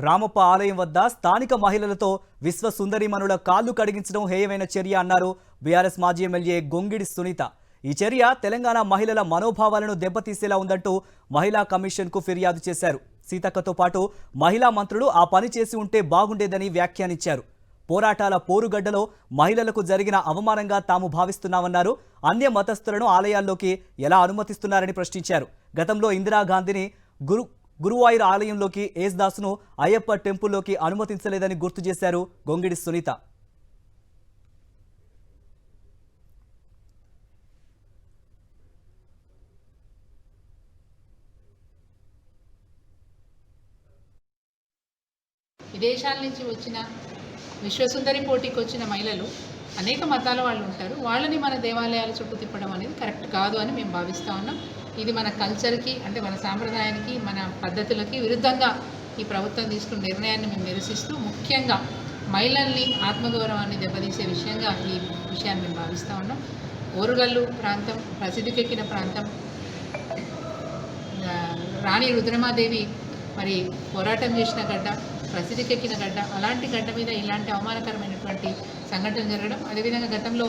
రామప్ప ఆలయం వద్ద స్థానిక మహిళలతో విశ్వ సుందరీమణుల కాళ్లు కడిగించడం హేయమైన చర్య అన్నారు బీఆర్ఎస్ మాజీ ఎమ్మెల్యే గొంగిడి సునీత. ఈ చర్య తెలంగాణ మహిళల మనోభావాలను దెబ్బతీసేలా ఉందంటూ మహిళా కమిషన్కు ఫిర్యాదు చేశారు. సీతక్కతో పాటు మహిళా మంత్రులు ఆ పని చేసి ఉంటే బాగుండేదని వ్యాఖ్యానించారు. పోరాటాల పోరుగడ్డలో మహిళలకు జరిగిన అవమానంగా తాము భావిస్తున్నామన్నారు. అన్య మతస్థులను ఆలయాల్లోకి ఎలా అనుమతిస్తున్నారని ప్రశ్నించారు. గతంలో ఇందిరాగాంధీని గురువాయూర్ ఆలయంలోకి యేసుదాసును అయ్యప్ప టెంపుల్లోకి అనుమతించలేదని గుర్తు చేశారు గొంగిడి సునీత. విదేశాల నుంచి వచ్చిన విశ్వసుందరి పోటీకి వచ్చిన మహిళలు అనేక మతాల వాళ్ళు ఉంటారు. వాళ్ళని మన దేవాలయాల చుట్టూ తిప్పడం అనేది కరెక్ట్ కాదు అని మేము భావిస్తూ ఉన్నాం. ఇది మన కల్చర్కి, అంటే మన సాంప్రదాయానికి, మన పద్ధతులకి విరుద్ధంగా ఈ ప్రభుత్వం తీసుకున్న నిర్ణయాన్ని మేము నిరసిస్తూ, ముఖ్యంగా మహిళల్ని ఆత్మగౌరవాన్ని దెబ్బతీసే విషయంగా ఈ విషయాన్ని మేము భావిస్తూ ఉన్నాం. ఓరుగల్లు ప్రాంతం ప్రసిద్ధికెక్కిన ప్రాంతం. రాణి రుద్రమాదేవి మరి పోరాటం చేసిన గడ్డ, ప్రసిద్ధికెక్కిన గడ్డ. అలాంటి గడ్డ మీద ఇలాంటి అవమానకరమైనటువంటి సంఘటన జరగడం, అదేవిధంగా గతంలో